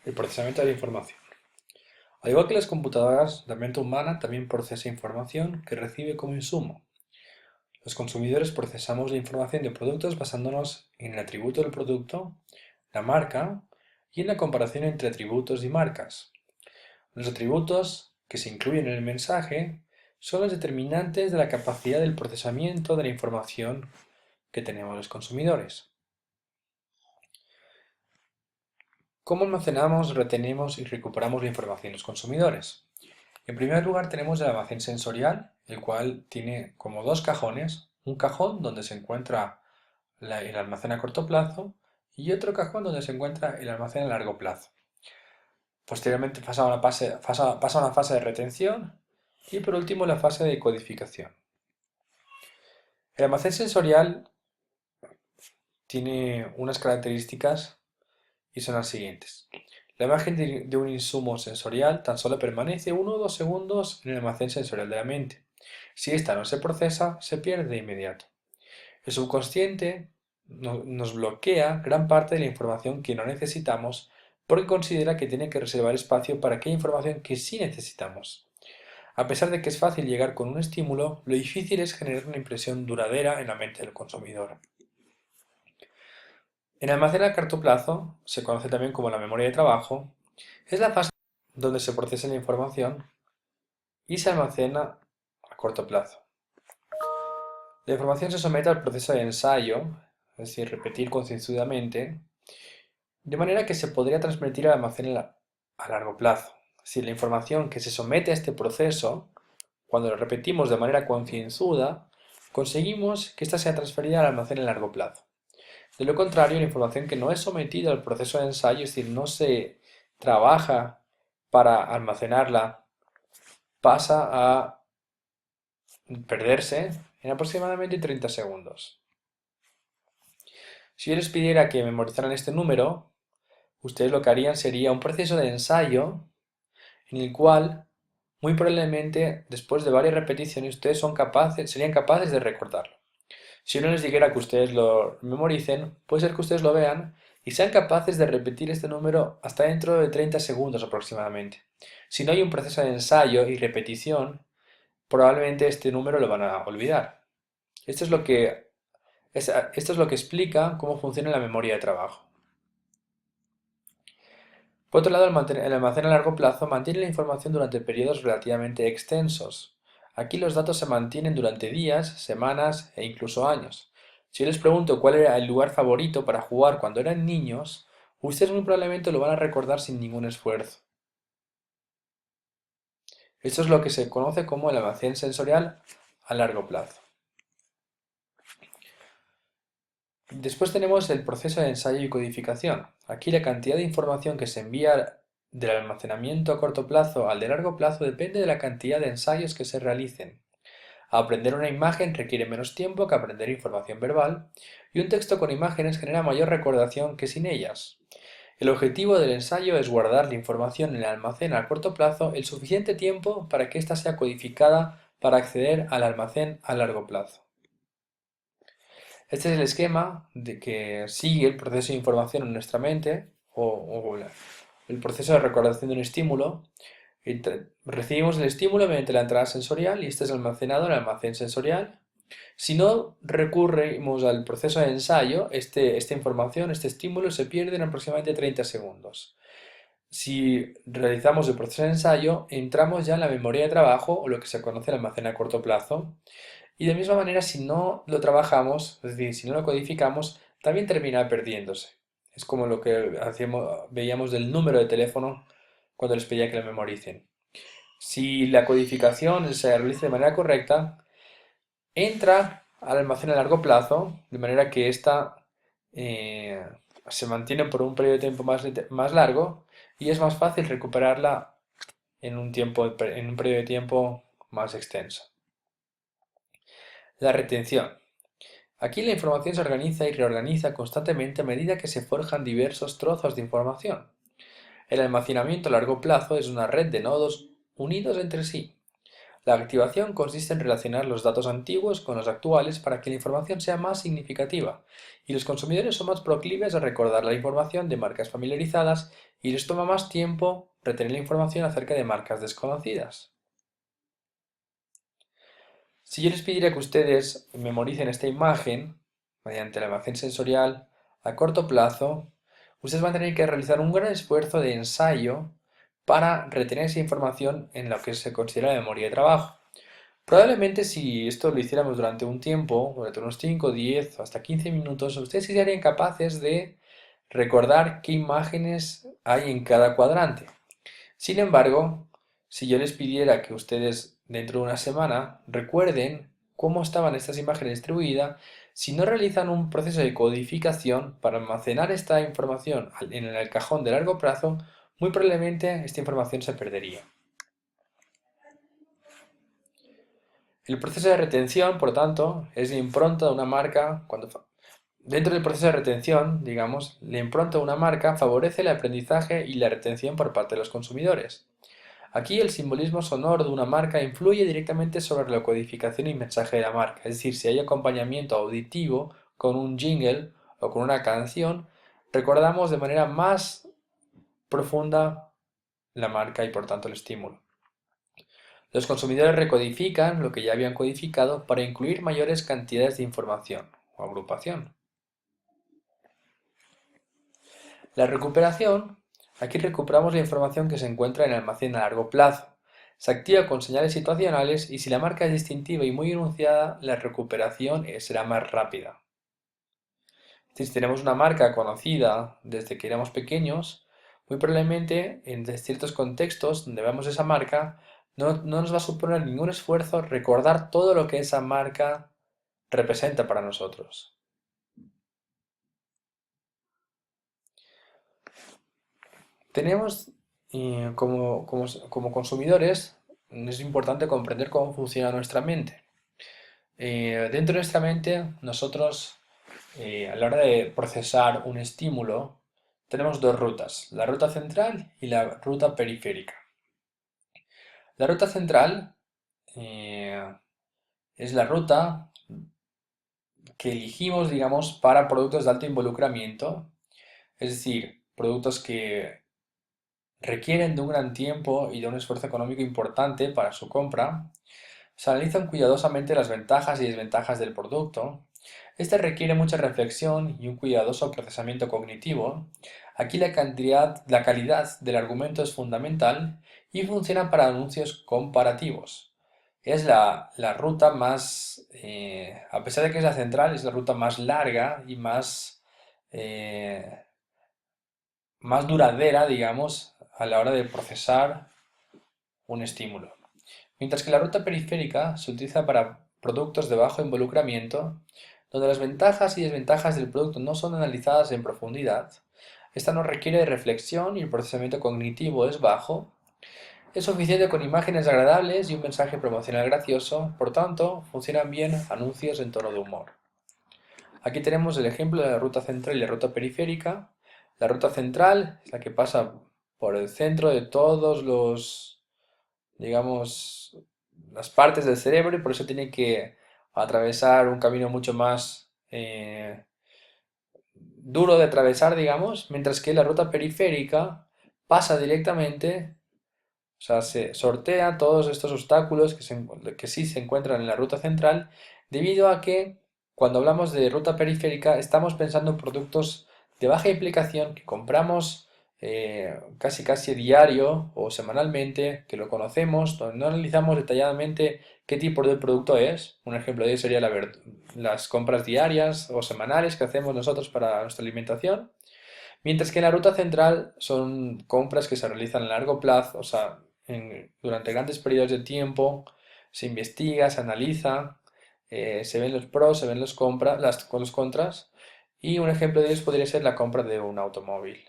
El procesamiento de la información. Al igual que las computadoras, la mente humana también procesa información que recibe como insumo. Los consumidores procesamos la información de productos basándonos en el atributo del producto, la marca y en la comparación entre atributos y marcas. Los atributos que se incluyen en el mensaje son los determinantes de la capacidad del procesamiento de la información que tenemos los consumidores. ¿Cómo almacenamos, retenemos y recuperamos la información de los consumidores? En primer lugar tenemos el almacén sensorial, el cual tiene como dos cajones, un cajón donde se encuentra el almacén a corto plazo y otro cajón donde se encuentra el almacén a largo plazo. Posteriormente pasa a una fase de retención y por último la fase de codificación. El almacén sensorial tiene unas características y son las siguientes. La imagen de un insumo sensorial tan solo permanece 1 o 2 segundos en el almacén sensorial de la mente. Si ésta no se procesa, se pierde de inmediato. El subconsciente nos bloquea gran parte de la información que no necesitamos porque considera que tiene que reservar espacio para aquella información que sí necesitamos. A pesar de que es fácil llegar con un estímulo, lo difícil es generar una impresión duradera en la mente del consumidor. En almacén a corto plazo, se conoce también como la memoria de trabajo, es la fase donde se procesa la información y se almacena a corto plazo. La información se somete al proceso de ensayo, es decir, repetir concienzudamente, de manera que se podría transmitir al almacén a largo plazo. Si la información que se somete a este proceso, cuando lo repetimos de manera concienzuda, conseguimos que ésta sea transferida al almacén a largo plazo. De lo contrario, la información que no es sometida al proceso de ensayo, es decir, no se trabaja para almacenarla, pasa a perderse en aproximadamente 30 segundos. Si yo les pidiera que memorizaran este número, ustedes lo que harían sería un proceso de ensayo en el cual, muy probablemente, después de varias repeticiones, ustedes serían capaces de recordarlo. Si no les dijera que ustedes lo memoricen, puede ser que ustedes lo vean y sean capaces de repetir este número hasta dentro de 30 segundos aproximadamente. Si no hay un proceso de ensayo y repetición, probablemente este número lo van a olvidar. Esto es lo que, esto es lo que explica cómo funciona la memoria de trabajo. Por otro lado, el almacén a largo plazo mantiene la información durante periodos relativamente extensos. Aquí los datos se mantienen durante días, semanas e incluso años. Si yo les pregunto cuál era el lugar favorito para jugar cuando eran niños, ustedes muy probablemente lo van a recordar sin ningún esfuerzo. Esto es lo que se conoce como el almacén sensorial a largo plazo. Después tenemos el proceso de ensayo y codificación. Aquí la cantidad de información que se envía del almacenamiento a corto plazo al de largo plazo depende de la cantidad de ensayos que se realicen. Aprender una imagen requiere menos tiempo que aprender información verbal, y un texto con imágenes genera mayor recordación que sin ellas. El objetivo del ensayo es guardar la información en el almacén a corto plazo el suficiente tiempo para que ésta sea codificada para acceder al almacén a largo plazo. Este es el esquema de que sigue el proceso de información en nuestra mente o el proceso de recordación de un estímulo. Recibimos el estímulo mediante la entrada sensorial y este es almacenado en el almacén sensorial. Si no recurrimos al proceso de ensayo, esta información, este estímulo se pierde en aproximadamente 30 segundos. Si realizamos el proceso de ensayo, entramos ya en la memoria de trabajo o lo que se conoce el almacén a corto plazo. Y de misma manera, si no lo trabajamos, es decir, si no lo codificamos, también termina perdiéndose. Es como lo que veíamos del número de teléfono cuando les pedía que lo memoricen. Si la codificación se realiza de manera correcta, entra al almacén a largo plazo, de manera que ésta se mantiene por un periodo de tiempo más largo y es más fácil recuperarla en un periodo de tiempo más extenso. La retención. Aquí la información se organiza y reorganiza constantemente a medida que se forjan diversos trozos de información. El almacenamiento a largo plazo es una red de nodos unidos entre sí. La activación consiste en relacionar los datos antiguos con los actuales para que la información sea más significativa, y los consumidores son más proclives a recordar la información de marcas familiarizadas y les toma más tiempo retener la información acerca de marcas desconocidas. Si yo les pidiera que ustedes memoricen esta imagen mediante el almacén sensorial a corto plazo, ustedes van a tener que realizar un gran esfuerzo de ensayo para retener esa información en lo que se considera memoria de trabajo. Probablemente si esto lo hiciéramos durante un tiempo, durante unos 5, 10 o hasta 15 minutos, ustedes sí serían capaces de recordar qué imágenes hay en cada cuadrante. Sin embargo, si yo les pidiera que ustedes dentro de una semana recuerden cómo estaban estas imágenes distribuidas, si no realizan un proceso de codificación para almacenar esta información en el cajón de largo plazo, muy probablemente esta información se perdería. El proceso de retención, por lo tanto, es la impronta de una marca. Dentro del proceso de retención, digamos, la impronta de una marca favorece el aprendizaje y la retención por parte de los consumidores. Aquí el simbolismo sonoro de una marca influye directamente sobre la codificación y mensaje de la marca, es decir, si hay acompañamiento auditivo con un jingle o con una canción, recordamos de manera más profunda la marca y por tanto el estímulo. Los consumidores recodifican lo que ya habían codificado para incluir mayores cantidades de información o agrupación. La recuperación. Aquí recuperamos la información que se encuentra en el almacén a largo plazo. Se activa con señales situacionales y si la marca es distintiva y muy enunciada, la recuperación será más rápida. Si tenemos una marca conocida desde que éramos pequeños, muy probablemente en ciertos contextos donde vemos esa marca, no nos va a suponer ningún esfuerzo recordar todo lo que esa marca representa para nosotros. Tenemos, como consumidores, es importante comprender cómo funciona nuestra mente. Dentro de nuestra mente, nosotros, a la hora de procesar un estímulo, tenemos dos rutas, la ruta central y la ruta periférica. La ruta central eh, es la ruta que elegimos, digamos, para productos de alto involucramiento, es decir, productos que requieren de un gran tiempo y de un esfuerzo económico importante para su compra. Se analizan cuidadosamente las ventajas y desventajas del producto. Este requiere mucha reflexión y un cuidadoso procesamiento cognitivo. Aquí la calidad del argumento es fundamental y funciona para anuncios comparativos. Es la ruta más, a pesar de que es la central, es la ruta más larga y más duradera, digamos, a la hora de procesar un estímulo. Mientras que la ruta periférica se utiliza para productos de bajo involucramiento, donde las ventajas y desventajas del producto no son analizadas en profundidad. Esta no requiere de reflexión y el procesamiento cognitivo es bajo. Es suficiente con imágenes agradables y un mensaje promocional gracioso, por tanto, funcionan bien anuncios en tono de humor. Aquí tenemos el ejemplo de la ruta central y la ruta periférica. La ruta central es la que pasa por el centro de todos los, digamos, las partes del cerebro y por eso tiene que atravesar un camino mucho más duro de atravesar, digamos, mientras que la ruta periférica pasa directamente, o sea, se sortea todos estos obstáculos que sí se encuentran en la ruta central, debido a que cuando hablamos de ruta periférica estamos pensando en productos de baja implicación que compramos casi casi diario o semanalmente, que lo conocemos, donde no analizamos detalladamente qué tipo de producto es. Un ejemplo de ello sería las compras diarias o semanales que hacemos nosotros para nuestra alimentación. Mientras que en la ruta central son compras que se realizan a largo plazo, o sea, durante grandes periodos de tiempo, se investiga, se analiza, se ven los pros, se ven los contras, y un ejemplo de ellos podría ser la compra de un automóvil.